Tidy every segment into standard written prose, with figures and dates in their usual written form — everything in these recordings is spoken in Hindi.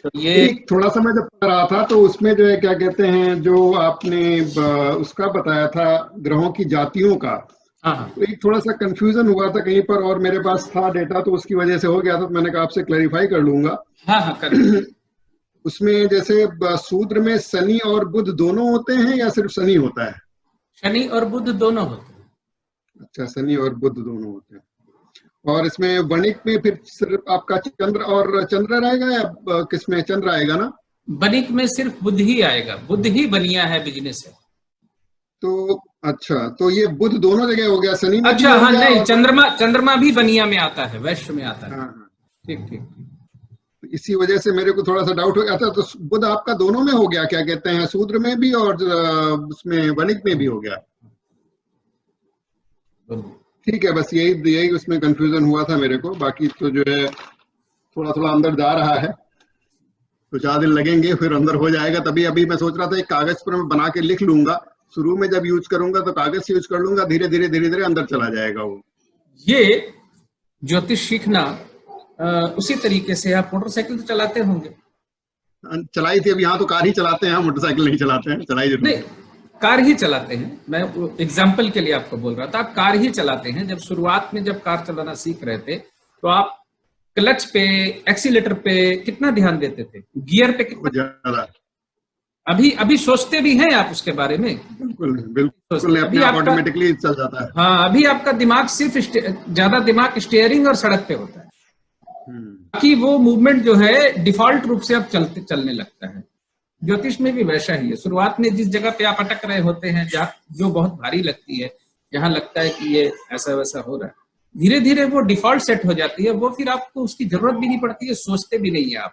तो ये एक थोड़ा सा मैं जब पढ़ रहा था तो उसमें जो है क्या कहते हैं, जो आपने उसका बताया था ग्रहों की जातियों का, हाँ हाँ तो एक थोड़ा सा कंफ्यूजन हुआ था कहीं पर, और मेरे पास था डेटा तो उसकी वजह से हो गया था, तो मैंने कहा आपसे क्लैरिफाई कर लूंगा। हाँ हाँ कर लीजिए। उसमें जैसे शूद्र में शनि और बुध दोनों होते हैं या सिर्फ शनि होता है? शनि और बुध दोनों होते हैं। अच्छा, शनि और बुध दोनों होते हैं। और इसमें वणिक में फिर सिर्फ आपका चंद्र और चंद्र रहेगा, या किसमें चंद्र आएगा ना? बनिक में सिर्फ बुध ही आएगा, बुध ही बनिया है, बिजनेस है। तो अच्छा, तो ये बुध दोनों जगह हो गया, शनि में भी अच्छा हो हाँ, गया नहीं, और वणिक। चंद्रमा, चंद्रमा भी बनिया में आता है, वैश्य में आता है। हाँ हाँ। ठीक ठीक। तो इसी वजह से मेरे को थोड़ा सा डाउट हो गया था। तो बुध आपका दोनों में हो गया, क्या कहते हैं, शूद्र में भी और उसमें वणिक में भी हो गया? ठीक है, बस यही यही उसमें कंफ्यूजन हुआ था मेरे को। बाकी तो जो है थोड़ा थोड़ा अंदर जा रहा है, तो 4 दिन लगेंगे फिर अंदर हो जाएगा। तभी अभी मैं सोच रहा था एक कागज पर मैं बना के लिख लूंगा, शुरू में जब यूज करूंगा तो कागज से यूज कर लूंगा, धीरे धीरे धीरे धीरे अंदर चला जाएगा वो। ये ज्योतिष सीखना उसी तरीके से आप मोटरसाइकिल तो चलाते होंगे। चलाई थी, अब यहाँ तो कार ही चलाते हैं, हम मोटरसाइकिल नहीं चलाते हैं, चलाई जरूर नहीं, है। कार ही चलाते हैं। मैं एग्जाम्पल के लिए आपको बोल रहा था, आप कार ही चलाते हैं। जब शुरुआत में जब कार चलाना सीख रहे थे तो आप क्लच पे, एक्सीलेटर पे कितना ध्यान देते थे, गियर पे बहुत कितना? ज्यादा। अभी अभी सोचते भी हैं आप उसके बारे में? बिल्कुल बिल्कुल सोचते नहीं, अपने अभी आप आपका, ऑटोमेटिकली चल जाता है। हाँ अभी आपका दिमाग सिर्फ ज्यादा दिमाग स्टीयरिंग और सड़क पे होता है। हम्म। बाकी वो मूवमेंट जो है डिफॉल्ट रूप से अब चलने लगता है। ज्योतिष में भी वैसा ही है। शुरुआत में जिस जगह पे आप अटक रहे होते हैं, जहाँ जो बहुत भारी लगती है, जहां लगता है कि ये ऐसा वैसा हो रहा है, धीरे धीरे वो डिफॉल्ट सेट हो जाती है। वो फिर आपको उसकी जरूरत भी नहीं पड़ती है, सोचते भी नहीं है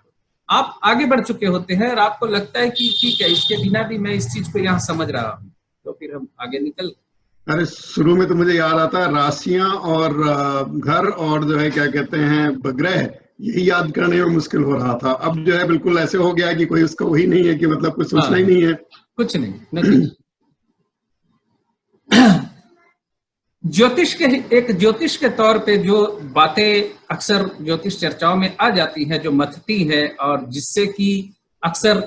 आप आगे बढ़ चुके होते हैं और आपको लगता है कि ठीक है, इसके बिना भी मैं इस चीज को यहाँ समझ रहा हूँ, तो फिर हम आगे निकल। अरे शुरू में तो मुझे याद आता है राशियां और घर और जो है क्या कहते हैं ग्रह, यही याद करने में मुश्किल हो रहा था। अब जो है बिल्कुल ऐसे हो गया कि कोई उसका वही नहीं है, कि मतलब कुछ सोचना ही हाँ, नहीं है। कुछ नहीं, नथिंग। ज्योतिष के तौर पे जो बातें अक्सर ज्योतिष चर्चाओं में आ जाती हैं, जो मथती है और जिससे कि अक्सर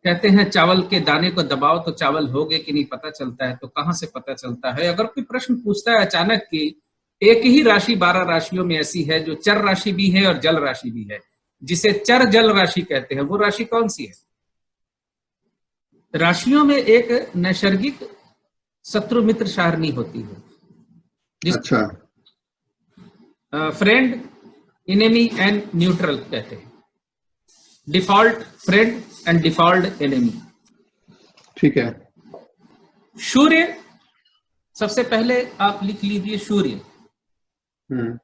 कहते हैं चावल के दाने को दबाओ तो चावल होगे कि नहीं पता चलता है। तो कहां से पता चलता है? अगर कोई प्रश्न पूछता है अचानक कि एक ही राशि 12 राशियों में ऐसी है जो चर राशि भी है और जल राशि भी है, जिसे चर जल राशि कहते हैं, वो राशि कौन सी है? राशियों में एक नैसर्गिक शत्रु मित्र सारणी होती है, जिस अच्छा। फ्रेंड, इनेमी एंड न्यूट्रल कहते हैं। Default friend and default enemy. ठीक है। सूर्य, सबसे पहले आप लिख लीजिए सूर्य। हम्म।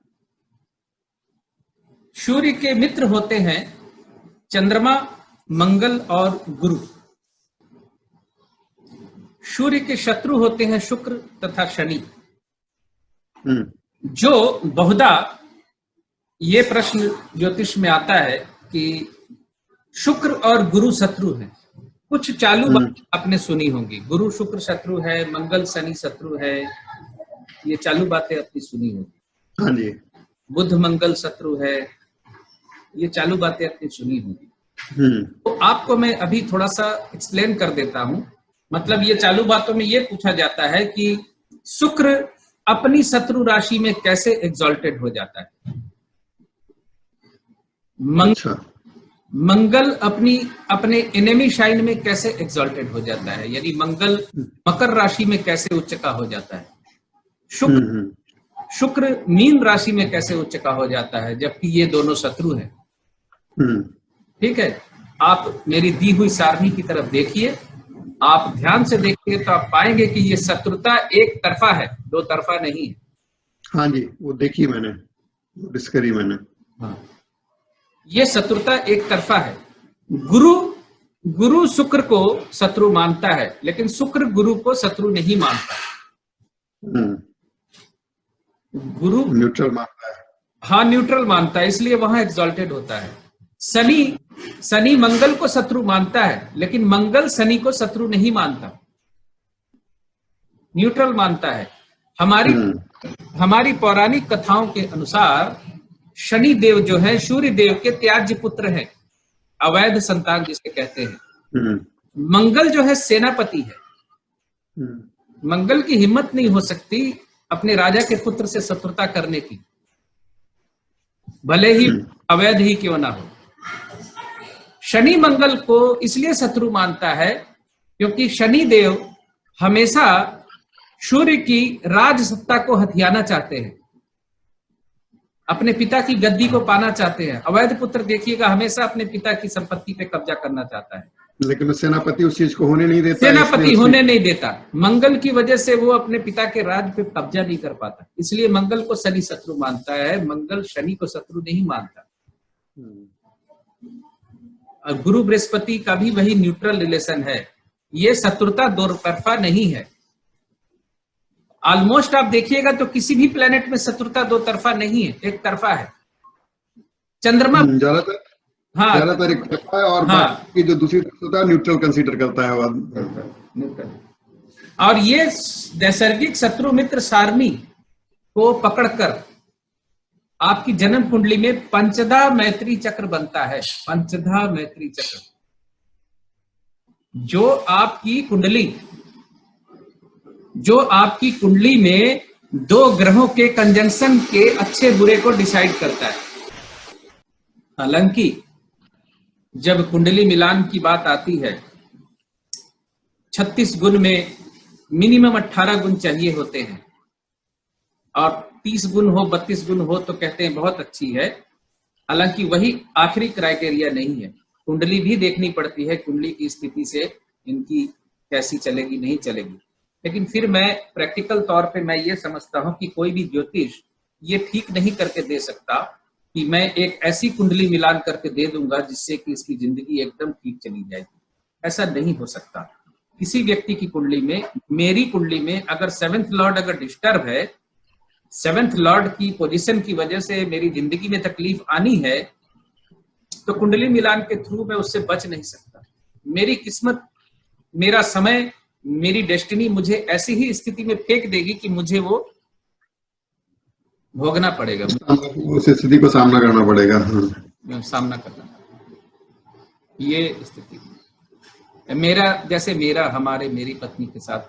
सूर्य के मित्र होते हैं चंद्रमा, मंगल और गुरु। सूर्य के शत्रु होते हैं शुक्र तथा शनि। जो बहुधा ये प्रश्न ज्योतिष में आता है कि शुक्र और गुरु शत्रु हैं। कुछ चालू बातें आपने सुनी होंगी, गुरु शुक्र शत्रु है, मंगल शनि शत्रु है, ये चालू बातें आपने सुनी होंगी। हाँ जी। बुध मंगल शत्रु है, ये चालू बातें आपने सुनी होंगी। हम्म। तो आपको मैं अभी थोड़ा सा एक्सप्लेन कर देता हूं। मतलब ये चालू बातों में ये पूछा जाता है कि शुक्र अपनी शत्रु राशि में कैसे एग्जॉल्टेड हो जाता है। अच्छा। मंगल अपने एनेमी साइन में कैसे एग्जॉल्टेड हो जाता है, यानी मंगल मकर राशि में कैसे उच्च का हो जाता है। शुक्र शुक्र मीन राशि में कैसे उच्च का हो जाता है, जबकि ये दोनों शत्रु हैं। ठीक है, आप मेरी दी हुई सारणी की तरफ देखिए, आप ध्यान से देखिए तो आप पाएंगे कि ये शत्रुता एक तरफा है, दो तरफा नहीं है। हाँ जी, वो देखी मैंने, नोटिस करी मैंने। हाँ, ये शत्रुता एक तरफा है। गुरु शुक्र को शत्रु मानता है, लेकिन शुक्र गुरु को शत्रु नहीं मानता। गुरु न्यूट्रल मानता है। हाँ, न्यूट्रल मानता है, इसलिए वहां एग्जॉल्टेड होता है। शनि मंगल को शत्रु मानता है, लेकिन मंगल शनि को शत्रु नहीं मानता, न्यूट्रल मानता है। हमारी पौराणिक कथाओं के अनुसार शनि देव जो है सूर्य देव के त्याज्य पुत्र हैं। अवैध संतान जिसे कहते हैं। मंगल जो है सेनापति है। मंगल की हिम्मत नहीं हो सकती अपने राजा के पुत्र से शत्रुता करने की, भले ही अवैध ही क्यों ना हो। शनि मंगल को इसलिए शत्रु मानता है क्योंकि शनि देव हमेशा सूर्य की राज सत्ता को हथियाना चाहते हैं, अपने पिता की गद्दी को पाना चाहते हैं। अवैध पुत्र देखिएगा हमेशा अपने पिता की संपत्ति पे कब्जा करना चाहता है, लेकिन सेनापति उस चीज को होने नहीं देता। सेनापति होने नहीं देता। मंगल की वजह से वो अपने पिता के राज पे कब्जा नहीं कर पाता, इसलिए मंगल को शनि शत्रु मानता है। मंगल शनि को शत्रु नहीं मानता। और गुरु बृहस्पति का भी वही न्यूट्रल रिलेशन है। ये शत्रुता दो तरफा नहीं है। ऑलमोस्ट आप देखिएगा तो किसी भी प्लेनेट में शत्रुता दो तरफा नहीं है, एक तरफा है। चंद्रमा ज्यादातर एक तरफा है और बाकी जो दूसरी तरफ होता है न्यूट्रल कंसीडर करता है न्यूट्रल। और ये नैसर्गिक शत्रु मित्र सारणी को पकड़कर आपकी जन्म कुंडली में पंचधा मैत्री चक्र बनता है। पंचधा मैत्री चक्र जो आपकी कुंडली में दो ग्रहों के कंजंक्शन के अच्छे बुरे को डिसाइड करता है। हालांकि जब कुंडली मिलान की बात आती है, 36 गुण में मिनिमम 18 गुण चाहिए होते हैं, और 30 गुण हो 32 गुण हो तो कहते हैं बहुत अच्छी है। हालांकि वही आखिरी क्राइटेरिया नहीं है। कुंडली भी देखनी पड़ती है, कुंडली की स्थिति से इनकी कैसी चलेगी नहीं चलेगी। लेकिन फिर मैं प्रैक्टिकल तौर पे मैं ये समझता हूं कि कोई भी ज्योतिष ये ठीक नहीं करके दे सकता कि मैं एक ऐसी कुंडली मिलान करके दे दूंगा जिससे कि इसकी जिंदगी एकदम ठीक चली जाएगी। ऐसा नहीं हो सकता। किसी व्यक्ति की कुंडली में, मेरी कुंडली में अगर 7th लॉर्ड अगर डिस्टर्ब है, 7th लॉर्ड की पोजीशन की वजह से मेरी जिंदगी में तकलीफ आनी है, तो कुंडली मिलान के थ्रू मैं उससे बच नहीं सकता। मेरी किस्मत, मेरा समय, मेरी डेस्टिनी मुझे ऐसी ही स्थिति में फेंक देगी कि मुझे वो भोगना पड़ेगा, उस स्थिति को सामना करना पड़ेगा। सामना करना ये स्थिति मेरी पत्नी के साथ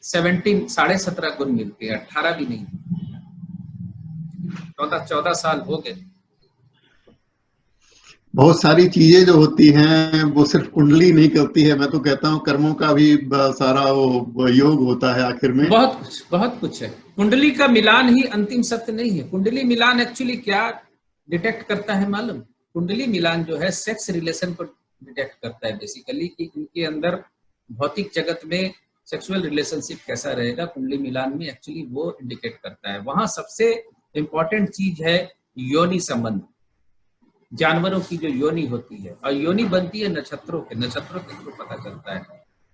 17.5 गुण मिलते हैं, 18 भी नहीं, 14 साल हो गए। बहुत सारी चीजें जो होती हैं वो सिर्फ कुंडली नहीं करती है, मैं तो कहता हूँ कर्मों का भी सारा वो योग होता है आखिर में। बहुत कुछ है। कुंडली का मिलान ही अंतिम सत्य नहीं है। कुंडली मिलान एक्चुअली क्या डिटेक्ट करता है मालूम? कुंडली मिलान जो है सेक्स रिलेशन को डिटेक्ट करता है बेसिकली, कि इनके अंदर भौतिक जगत में सेक्सुअल रिलेशनशिप कैसा रहेगा। कुंडली मिलान में एक्चुअली वो इंडिकेट करता है। वहां सबसे इंपॉर्टेंट चीज है योनि संबंध, जानवरों की जो योनि होती है, और योनि बनती है नक्षत्रों के थ्रू पता चलता है।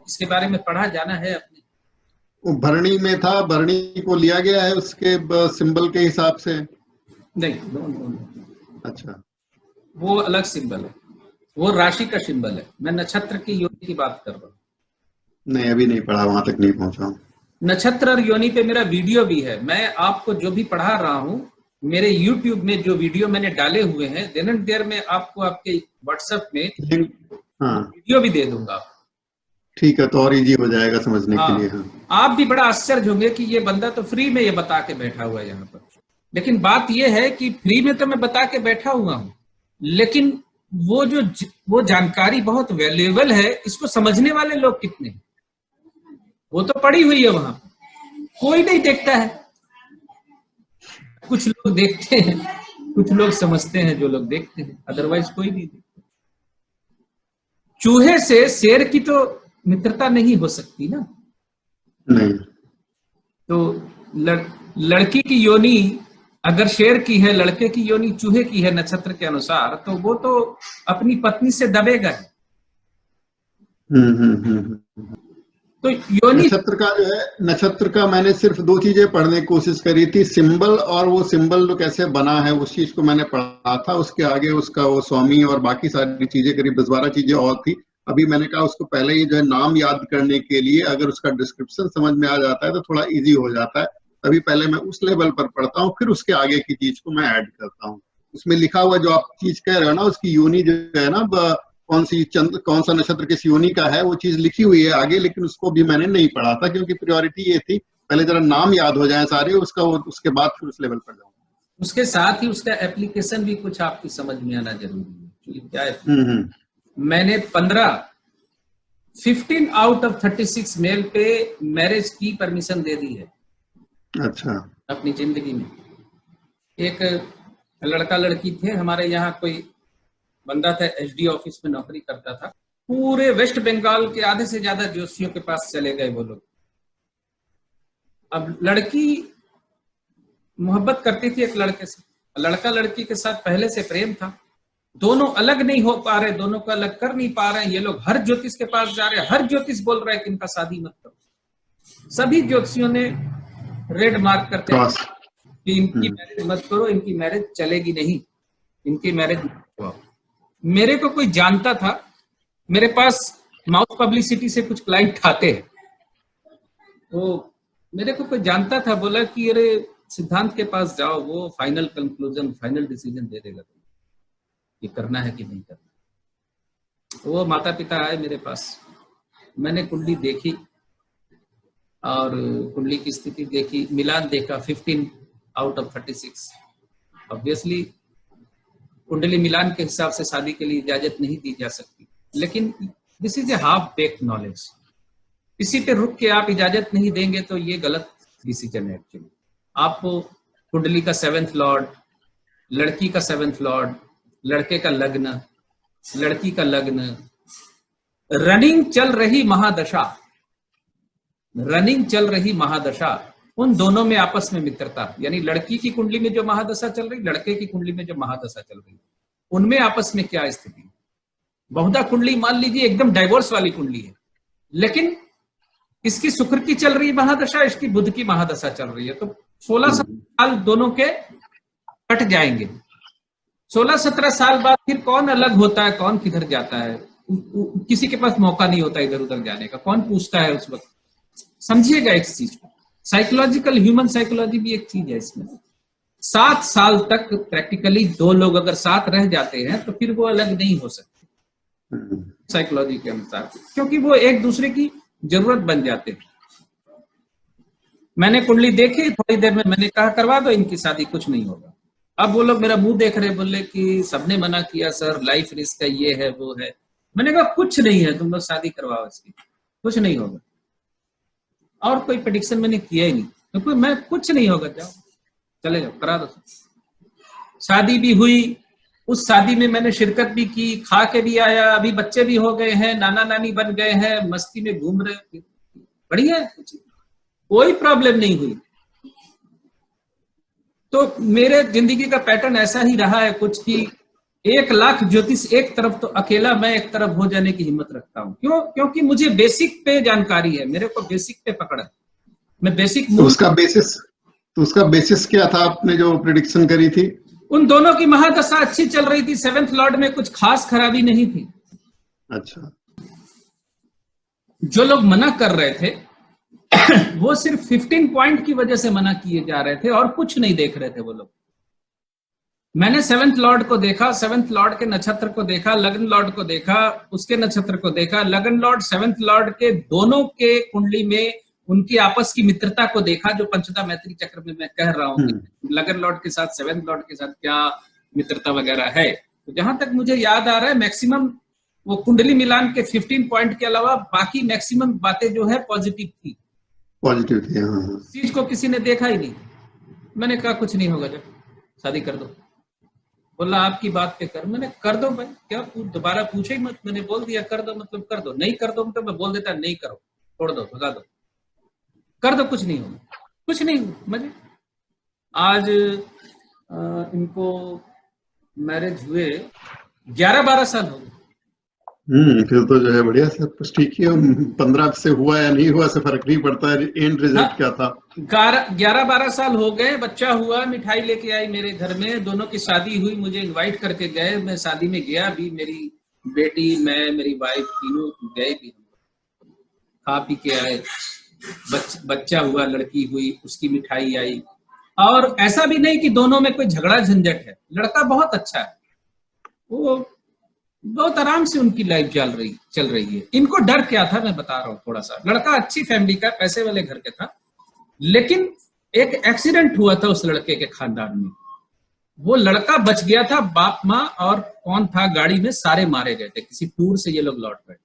इसके बारे में पढ़ा जाना है अपने। वो भरणी में था, भरणी को लिया गया है उसके सिंबल के हिसाब से? नहीं, अच्छा, वो अलग सिंबल है, वो राशि का सिंबल है। मैं नक्षत्र की योनि की बात कर रहा हूँ। नहीं, अभी नहीं पढ़ा, वहां तक नहीं पहुंचा। नक्षत्र और योनि पे मेरा वीडियो भी है। मैं आपको जो भी पढ़ा रहा हूँ, मेरे YouTube में जो वीडियो मैंने डाले हुए हैं, देन एंड देयर में आपको आपके WhatsApp में वीडियो भी दे दूंगा। ठीक है, तो और इजी हो जाएगा समझने के लिए। आप भी बड़ा आश्चर्य होंगे कि ये बंदा तो फ्री में ये बता के बैठा हुआ है यहाँ पर। लेकिन बात ये है कि फ्री में तो मैं बता के बैठा हुआ हूँ, लेकिन वो जानकारी बहुत वैल्यूएबल है। इसको समझने वाले लोग कितने हैं? वो तो पड़ी हुई है वहां, कोई नहीं देखता है। कुछ लोग देखते हैं, कुछ लोग समझते हैं, जो लोग देखते हैं, अदरवाइज कोई नहीं देखता। चूहे से शेर की तो मित्रता नहीं हो सकती ना। नहीं। तो लड़की की योनि अगर शेर की है, लड़के की योनि चूहे की है नक्षत्र के अनुसार, तो वो तो अपनी पत्नी से दबेगा ही। तो योनि नक्षत्र का मैंने सिर्फ 2 चीजें पढ़ने की कोशिश करी थी, सिंबल, और वो सिंबल जो कैसे बना है उस चीज को मैंने पढ़ा था। उसके आगे उसका वो स्वामी और बाकी सारी चीजें, करीब 10-12 चीजें और थी। अभी मैंने कहा उसको पहले ही जो है नाम याद करने के लिए अगर उसका डिस्क्रिप्शन समझ में आ जाता है तो थोड़ा इजी हो जाता है। तभी पहले मैं उस लेवल पर पढ़ता हूँ, फिर उसके आगे की चीज को मैं ऐड करता हूँ। उसमें लिखा हुआ जो आप चीज कह रहे हो ना, उसकी यूनि जो है ना, कौन सा नक्षत्र किस यूनि का है, वो चीज लिखी हुई है आगे, लेकिन उसको भी मैंने नहीं पढ़ा था, क्योंकि प्रायोरिटी ये थी पहले जरा नाम याद हो जाए सारे, उसके बाद फिर उस लेवल पर जाऊँ। उसके साथ ही उसका एप्लीकेशन भी कुछ आपकी समझ में आना जरूरी है। क्या है, मैंने 15 आउट ऑफ 36 मेल पे मैरिज की परमिशन दे दी है। अच्छा। अपनी जिंदगी में एक लड़का लड़की थे हमारे यहाँ, कोई बंदा था एसडी ऑफिस में नौकरी करता था, पूरे वेस्ट बंगाल के आधे से ज्यादा जोशियों के पास चले गए वो लोग। अब लड़की मोहब्बत करती थी एक लड़के से, लड़का लड़की के साथ पहले से प्रेम था, दोनों अलग नहीं हो पा रहे, दोनों को अलग कर नहीं पा रहे हैं। ये लोग हर ज्योतिष के पास जा रहे हैं, हर ज्योतिष बोल रहा है कि इनका शादी मत करो। सभी ज्योतिषियों ने रेड मार्क करते हैं कि इनकी मैरिज मत करो, इनकी मैरिज चलेगी नहीं, इनकी मैरिज मत करो। मेरे को कोई जानता था, मेरे पास माउथ पब्लिसिटी से कुछ क्लाइंट आते हैं, तो मेरे को कोई जानता था, बोला कि अरे सिद्धांत के पास जाओ, वो फाइनल कंक्लूजन, फाइनल डिसीजन दे देगा कि करना है कि नहीं करना। वो माता पिता आए मेरे पास, मैंने कुंडली देखी और कुंडली की स्थिति देखी, मिलान देखा 15 आउट ऑफ 36। ऑब्वियसली कुंडली मिलान के हिसाब से शादी के लिए इजाजत नहीं दी जा सकती, लेकिन this is a half baked knowledge. इसी पे रुक के आप इजाजत नहीं देंगे तो ये गलत डिसीजन है एक्चुअली। आपको कुंडली का 7th लॉर्ड, लड़की का 7th लॉर्ड, लड़के का लग्न, लड़की का लग्न, रनिंग चल रही महादशा, रनिंग चल रही महादशा, उन दोनों में आपस में मित्रता, यानी लड़की की कुंडली में जो महादशा चल रही, लड़के की कुंडली में जो महादशा चल रही, उनमें आपस में क्या स्थिति। बहुधा कुंडली मान लीजिए एकदम डाइवोर्स वाली कुंडली है, लेकिन इसकी शुक्र की चल रही महादशा, इसकी बुध की महादशा चल रही है, तो 16-17 साल दोनों के कट जाएंगे। 16-17 साल बाद फिर कौन अलग होता है, कौन किधर जाता है, किसी के पास मौका नहीं होता इधर उधर जाने का, कौन पूछता है उस वक्त। समझिएगा इस चीज को, साइकोलॉजिकल, ह्यूमन साइकोलॉजी भी एक चीज है इसमें। 7 साल तक प्रैक्टिकली दो लोग अगर साथ रह जाते हैं तो फिर वो अलग नहीं हो सकते साइकोलॉजी के अनुसार, क्योंकि वो एक दूसरे की जरूरत बन जाते हैं। मैंने कुंडली देखी, थोड़ी देर में मैंने कहा करवा दो इनकी शादी, कुछ नहीं होगा। अब वो लोग मेरा मुंह देख रहे, बोले कि सबने मना किया सर, लाइफ रिस्क है, ये है वो है। मैंने कहा कुछ नहीं है, तुम लोग शादी करवाओ इसकी, कुछ नहीं होगा। और कोई प्रेडिक्शन मैंने किया ही नहीं, क्योंकि मैं कुछ नहीं होगा, जाओ चले जाओ करा दो। शादी भी हुई, उस शादी में मैंने शिरकत भी की, खा के भी आया, अभी बच्चे भी हो गए हैं, नाना नानी बन गए हैं, मस्ती में घूम रहे, बढ़िया है, कोई प्रॉब्लम नहीं हुई। तो मेरे जिंदगी का पैटर्न ऐसा ही रहा है कुछ कि 1 लाख ज्योतिष एक तरफ तो अकेला मैं एक तरफ हो जाने की हिम्मत रखता हूँ। क्यों? क्योंकि मुझे बेसिक पे जानकारी है, मेरे को बेसिक पे पकड़ है, मैं बेसिक। तो उसका बेसिस क्या था आपने जो प्रेडिक्शन करी थी? उन दोनों की महादशा अच्छी चल रही थी, 7th लॉर्ड में कुछ खास खराबी नहीं थी। अच्छा। जो लोग मना कर रहे थे वो सिर्फ 15 पॉइंट की वजह से मना किए जा रहे थे और कुछ नहीं देख रहे थे वो लोग। मैंने 7th लॉर्ड को देखा, 7th लॉर्ड के नक्षत्र को देखा, लग्न लॉर्ड को देखा, उसके नक्षत्र को देखा, लग्न लॉर्ड 7th लॉर्ड के दोनों के कुंडली में उनकी आपस की मित्रता को देखा, जो पंचदा मैत्री चक्र में मैं कह रहा हूँ, लग्न लॉर्ड के साथ 7th लॉर्ड के साथ क्या मित्रता वगैरह है। तो जहां तक मुझे याद आ रहा है, मैक्सिमम वो कुंडली मिलान के 15 पॉइंट के अलावा बाकी मैक्सिमम बातें जो है पॉजिटिव थी। हाँ। चीज को किसी ने देखा ही नहीं। मैंने कहा कुछ नहीं होगा, जब शादी कर दो। बोला आपकी बात पे कर, मैंने कर दो भाई, क्या दोबारा पूछे ही मत, मैंने बोल दिया कर दो मतलब कर दो, नहीं कर दो मतलब मैं बोल देता नहीं करो, छोड़ दो, भगा दो, कर दो, कुछ नहीं होगा, कुछ नहीं मजे। आज इनको मैरिज हुए 11-12 साल हो गए। फिर तो जो है बढ़िया, सब कुछ ठीक ही है। 15 से हुआ या नहीं हुआ से फर्क नहीं पड़ता है, एंड रिजल्ट क्या था। 11-12 साल हो गए, बच्चा हुआ, मिठाई लेके आई मेरे घर में, दोनों की शादी हुई, मुझे इनवाइट करके गए, मैं शादी में गया भी, मेरी बेटी, मैं, मेरी वाइफ, तीनों गए भी, खा पी के आए, बच्चा हुआ, लड़की हुई, उसकी मिठाई आई, और ऐसा भी नहीं कि दोनों में कोई झगड़ा झंझट है, लड़का बहुत अच्छा है, वो बहुत आराम से उनकी लाइफ चल रही है। इनको डर क्या था मैं बता रहा हूँ थोड़ा सा। लड़का अच्छी फैमिली का, पैसे वाले घर के था, लेकिन एक एक्सीडेंट हुआ था उस लड़के के खानदान में। वो लड़का बच गया था, बाप माँ और कौन था गाड़ी में, सारे मारे गए थे। किसी टूर से ये लोग लौट गए।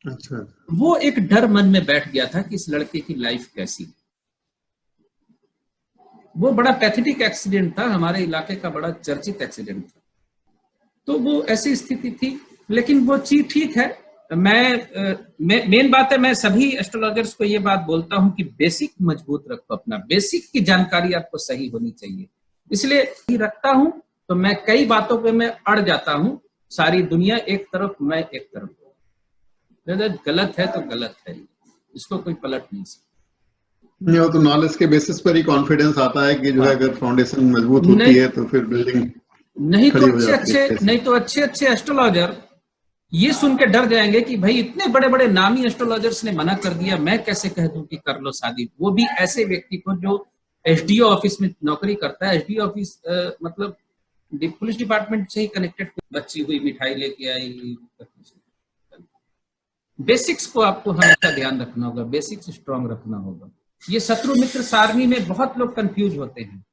अच्छा। वो एक डर मन में बैठ गया था कि इस लड़के की लाइफ कैसी है। वो बड़ा पैथेटिक एक्सीडेंट था, हमारे इलाके का बड़ा चर्चित एक्सीडेंट था। तो वो ऐसी स्थिति थी, लेकिन वो चीज ठीक है। मेन बात है, मैं सभी एस्ट्रोलॉजर्स को ये बात बोलता हूं कि बेसिक मजबूत रखो अपना, बेसिक की जानकारी आपको सही होनी चाहिए। इसलिए ही रखता हूं, तो मैं कई बातों पे मैं अड़ जाता हूं। सारी दुनिया एक तरफ, मैं एक तरफ। गलत है तो गलत है, इसको कोई पलट नहीं सकता। नहीं, वो तो नॉलेज के बेसिस पर ही कॉन्फिडेंस आता है कि जो है अगर फाउंडेशन मजबूत होती है तो फिर बिल्डिंग नहीं तो अच्छे एस्ट्रोलॉजर ये सुन के डर जाएंगे कि भाई इतने बड़े बड़े नामी एस्ट्रोलॉजर्स ने मना कर दिया, मैं कैसे कह दूं कि कर लो शादी। वो भी ऐसे व्यक्ति को जो एसडीओ ऑफिस में नौकरी करता है। एसडीओ ऑफिस मतलब पुलिस डिपार्टमेंट से ही कनेक्टेड। बच्ची हुई, मिठाई लेके आई। बेसिक्स को आपको हमेशा ध्यान रखना होगा, बेसिक्स स्ट्रांग रखना होगा। ये शत्रु मित्र सारणी में बहुत लोग कंफ्यूज होते हैं।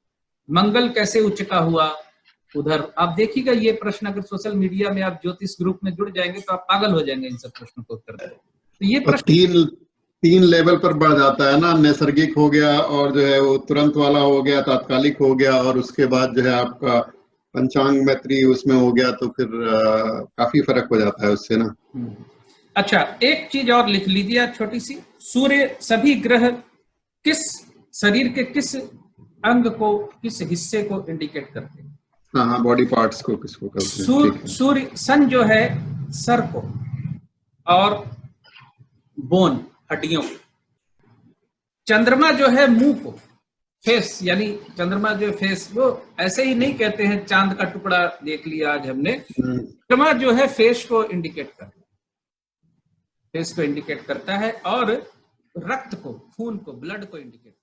मंगल कैसे उच्च का हुआ उधर, आप देखिएगा ये प्रश्न अगर सोशल मीडिया में आप ज्योतिष ग्रुप में जुड़ जाएंगे तो आप पागल हो जाएंगे इन सब प्रश्नों को उत्तर देने। तो ये प्रश्न तीन लेवल पर बढ़ जाता है ना, नैसर्गिक हो गया और जो है वो तुरंत वाला हो गया, तात्कालिक हो गया, और उसके बाद जो है आपका पंचांग मैत्री उसमें हो गया, तो फिर काफी फर्क हो जाता है उससे ना। अच्छा, एक चीज और लिख लीजिए छोटी सी। सूर्य सभी ग्रह किस शरीर के किस अंग को, किस हिस्से को इंडिकेट करते हैं? हाँ, बॉडी पार्ट्स को किसको करते हैं? सूर्य सन जो है सर को और बोन, हड्डियों को। चंद्रमा जो है मुंह को, फेस, यानी चंद्रमा जो फेस, वो ऐसे ही नहीं कहते हैं चांद का टुकड़ा देख लिया आज हमने। चंद्रमा जो है फेस को इंडिकेट करता है, फेस को इंडिकेट करता है, और रक्त को, खून को, ब्लड को इंडिकेट